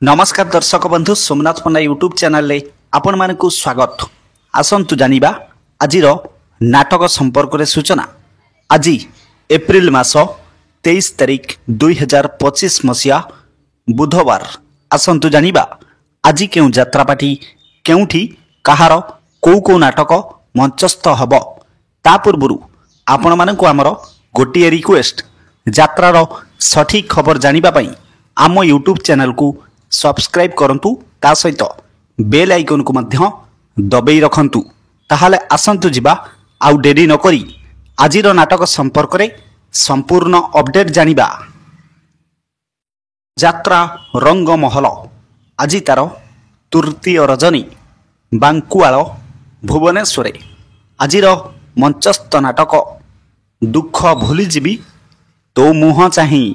नमस्कार दर्शक बंधु सोमनाथ पंडा यूट्यूब चैनल आपण मानकु स्वागत। आसंतु जानिबा आजिर नाटक संपर्क रे सूचना। आज एप्रिल मास 23 तारिख 2025 मसीहा बुधवार। आसंतु जानिबा आज केउ यात्रापाटी केउठी कहार को नाटक मंचस्थ हब। ता पूर्व आपण मानकु आमर गोटिए रिक्वेस्ट, यात्रार सठिक खबर जानिबा पई आम यूट्यूब चैनल को सब्सक्राइब करंतु, ता सहित बेल आइकन को मध्य दबेई रखंतु। ताहाले आसंतु जिबा आउ डेरी न करी आजिर नाटक संपर्क रे संपूर्ण अपडेट जानिबा। यात्रा रंग महल आज तार तृतीय रजनी बांकुआल भुवनेश्वर। आजिर मंचस्थ नाटक दुख भूलीजीवी तो मुह चाही।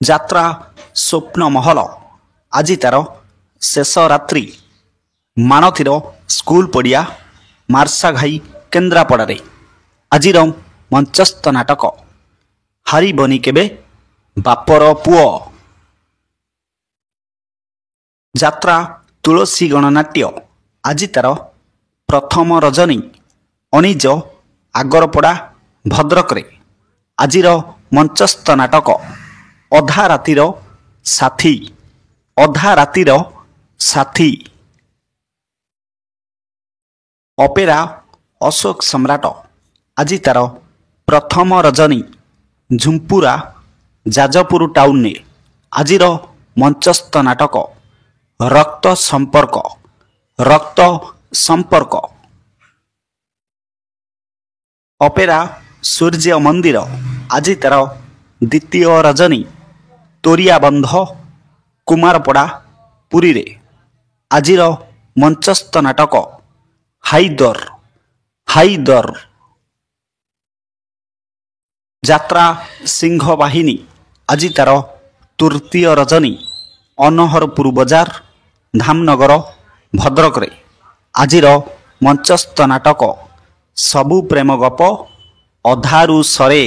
यात्रा स्वप्न महल आज तार शेष रात्रि मानथीर स्कूल पड़िया मार्साघाई केन्द्रापड़ारे। आजिर मंचस्थ नाटक हारी बनी केबे बापर पुओ। यात्रा तुलसी गणनाट्य आज तार प्रथम रजनी अनिज आगरपड़ा भद्रक रे। आजिर मंचस्थ नाटक अधा रातिर साथी। अधा रातिर साथी अपेरा अशोक सम्राट आज तार प्रथम रजनी झुंपुरा जाजपुर टाउन ने। आजिर मंचस्थ नाटक रक्त संपर्क। रक्त संपर्क अपेरा सूर्य मंदिर आज तार द्वितीय रजनी तोरिया बंध कुमारपड़ा पुरी रे। आजिर मंचस्थ नाटक हाइदर। हाइदर यात्रा सिंह बाहिनी आज तार तृतीय रजनी अनहरपुर बजार धामनगर भद्रक रे। आजिर मंचस्थ नाटक सबु प्रेम गप अधारु सरे।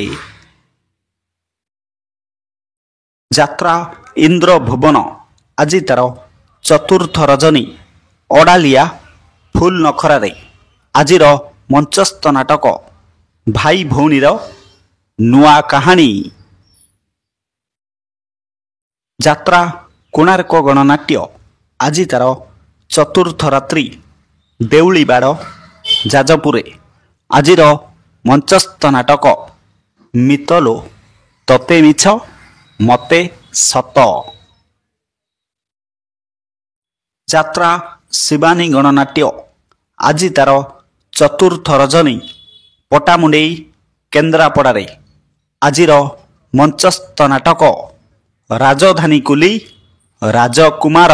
यात्रा इंद्र भुवन आज तार चतुर्थ रजनी अडालिया फूल नखरा रे। आजिर मंचस्थ नाटक भाई भौणीर नुआ कहानी। यात्रा कोणार्क गणनाट्य आज तार चतुर्थ रात्रि देउली बाड़ जाजपुरे। आजिर मंचस्थ नाटक मितलो तते मिछ मते सत। यात्रा शिवानी गणनाट्य आज तार चतुर्थ रजनी पटामुंडेई केन्द्रापड़ारे। आजिर मंचस्थ नाटक राजधानी कुली राजकुमार।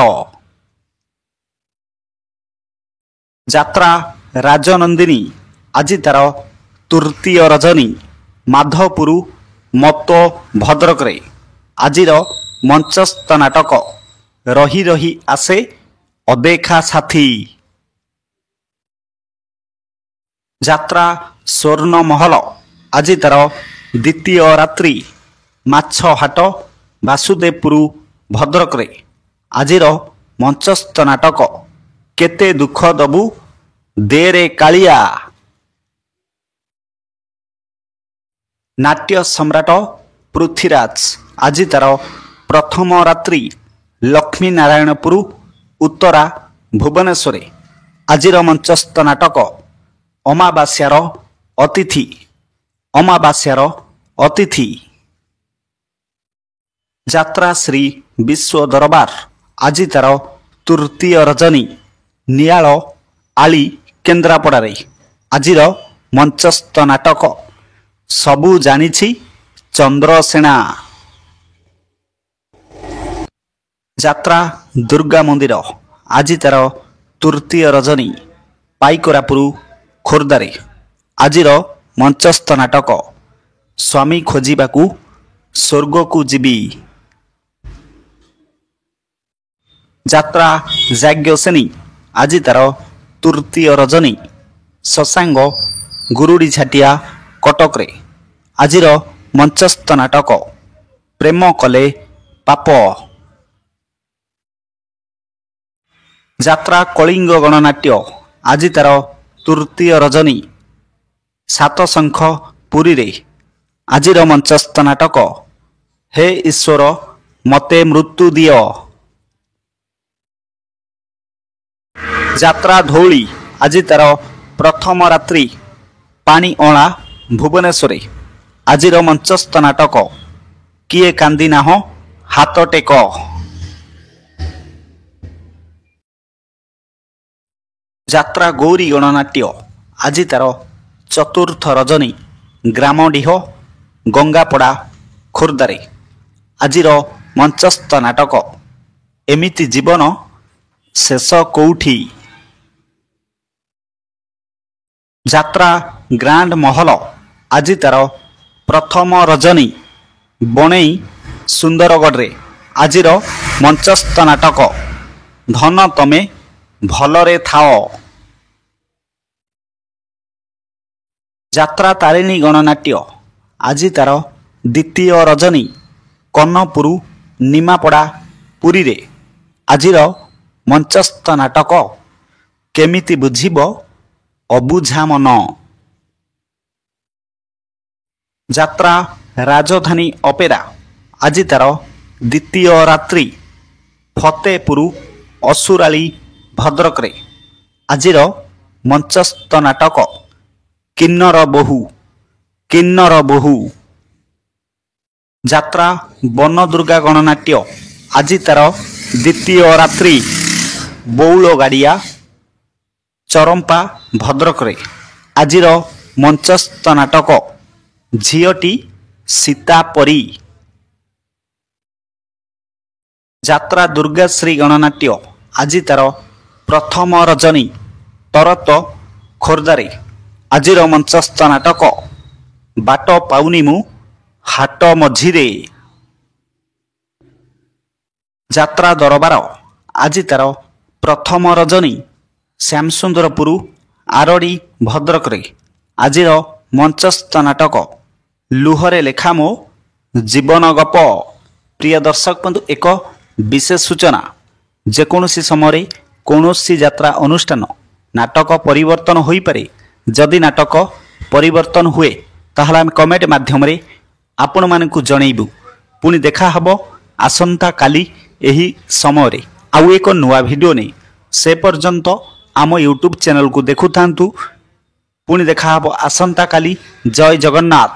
यात्रा राजनंदिनी आज तार तृतीय रजनी माधवपुर मतो भद्रक रे। आजिर मंचस्थ नाटक रही रही आसे अदेखा साथी। यात्रा स्वर्ण महल आज तार द्वितीय रात्रि माछ हाट वासुदेवपुर भद्रक रे। आजिर मंचस्थ नाटक केते दुख दबु देरे कालिया। नाट्य सम्राट पृथ्वीराज आज तार प्रथम रात्रि लक्ष्मी नारायणपुर उत्तरा भुवनेश्वर। आजिर मंचस्थ नाटक अमावास्यार अतिथि। अमावास्यार अतिथि यात्रा श्री विश्व दरबार आज तार तृतीय रजनी नियाल आली केन्द्रापड़ारे। आजिर मंचस्थ नाटक सबु जानिछि चंद्रसेना। यात्रा दुर्गा मंदिर आज तार तृतीय रजनी पाइकोरापुर खोर्दारे। आजिर मंचस्थ नाटक स्वामी खोजिबाकू स्वर्ग को जीवी। यात्रा जाग्ञसेनी आज तार तृतीय रजनी शशांग गुरुड़ी झाटिया कटक रे। आजिर मंचस्थ नाटक ପ୍ରେମ କଲେ ପାପ। ଯାତ୍ରା କଳିଙ୍ଗ ଗଣନାଟ୍ୟ ଆଜି ତାର ତୃତୀୟ ରଜନୀ। ସାତ ଶଙ୍ଖ ପୁରୀରେ ଆଜିର ମଞ୍ଚସ୍ଥ ନାଟକ ହେ ଈଶ୍ୱର ମୋତେ ମୃତ୍ୟୁ ଦିଅ। ଯାତ୍ରା ଧଉଳି ଆଜି ତାର ପ୍ରଥମ ରାତ୍ରି। ପାଣି ଅଁଳା ଭୁବନେଶ୍ୱରରେ ଆଜିର ମଞ୍ଚସ୍ଥ ନାଟକ କିଏ କାନ୍ଦି ନାହଁ ହାତ ଟେକ। ଯାତ୍ରା ଗୌରୀ ଗଣନାଟ୍ୟ ଆଜି ତାର ଚତୁର୍ଥ ରଜନୀ। ଗ୍ରାମଡିହ ଗଙ୍ଗାପଡ଼ା ଖୋର୍ଦ୍ଧାରେ ଆଜିର ମଞ୍ଚସ୍ଥ ନାଟକ ଏମିତି ଜୀବନ ଶେଷ କୋଉଠି। ଯାତ୍ରା ଗ୍ରାଣ୍ଡ ମହଲ ଆଜି ତାର ପ୍ରଥମ ରଜନୀ। ବଣେଇ ସୁନ୍ଦରଗଡ଼ରେ ଆଜିର ମଞ୍ଚସ୍ଥ ନାଟକ ଧନ ତମେ ଭଲରେ ଥାଅ। ଯାତ୍ରା ତାରିଣୀ ଗଣନାଟ୍ୟ ଆଜି ତାର ଦ୍ୱିତୀୟ ରଜନୀ। କର୍ଣ୍ଣପୁର ନିମାପଡ଼ା ପୁରୀରେ ଆଜିର ମଞ୍ଚସ୍ଥ ନାଟକ କେମିତି ବୁଝିବ ଅବୁଝା ମନ। ଯାତ୍ରା ରାଜଧାନୀ ଅପେରା ଆଜି ତାର ଦ୍ୱିତୀୟ ରାତ୍ରି। ଫତେପୁର ଅସୁରାଳି ଭଦ୍ରକରେ ଆଜିର ମଞ୍ଚସ୍ଥ ନାଟକ କିନ୍ନର ବୋହୂ କିନ୍ନର ବୋହୂ। ଯାତ୍ରା ବନଦୁର୍ଗା ଗଣନାଟ୍ୟ ଆଜି ତାର ଦ୍ୱିତୀୟ ରାତ୍ରି। ବଉଳ ଗାଡ଼ିଆ ଚରମ୍ପା ଭଦ୍ରକରେ ଆଜିର ମଞ୍ଚସ୍ଥ ନାଟକ ଝିଅଟି ସୀତା ପରି। ଯାତ୍ରା ଦୁର୍ଗାଶ୍ରୀ ଗଣନାଟ୍ୟ ଆଜି ତାର ପ୍ରଥମ ରଜନୀ। ତରତ ଖୋର୍ଦ୍ଧାରେ ଆଜିର ମଞ୍ଚସ୍ଥ ନାଟକ ବାଟ ପାଉନି ମୁଁ ହାଟ ମଝିରେ। ଯାତ୍ରା ଦରବାର ଆଜି ତାର ପ୍ରଥମ ରଜନୀ। ଶ୍ୟାମସୁନ୍ଦରପୁର ଆରଡ଼ି ଭଦ୍ରକରେ ଆଜିର ମଞ୍ଚସ୍ଥ ନାଟକ ଲୁହରେ ଲେଖା ମୋ ଜୀବନ ଗପ। ପ୍ରିୟ ଦର୍ଶକ ବନ୍ଧୁ ଏକ ବିଶେଷ ସୂଚନା, ଯେକୌଣସି ସମୟରେ କୌଣସି ଯାତ୍ରା ଅନୁଷ୍ଠାନ ନାଟକ ପରିବର୍ତ୍ତନ ହୋଇପାରେ। ଯଦି ନାଟକ ପରିବର୍ତ୍ତନ ହୁଏ ତାହେଲେ ଆମେ କମେଣ୍ଟ ମାଧ୍ୟମରେ ଆପଣମାନଙ୍କୁ ଜଣାଇବୁ। ପୁଣି ଦେଖାହେବ ଆସନ୍ତାକାଲି ଏହି ସମୟରେ ଆଉ ଏକ ନୂଆ ଭିଡ଼ିଓ ନେଇ। ସେ ପର୍ଯ୍ୟନ୍ତ ଆମ ୟୁଟ୍ୟୁବ୍ ଚ୍ୟାନେଲକୁ ଦେଖୁଥାନ୍ତୁ। ପୁଣି ଦେଖାହେବ ଆସନ୍ତାକାଲି। ଜୟ ଜଗନ୍ନାଥ।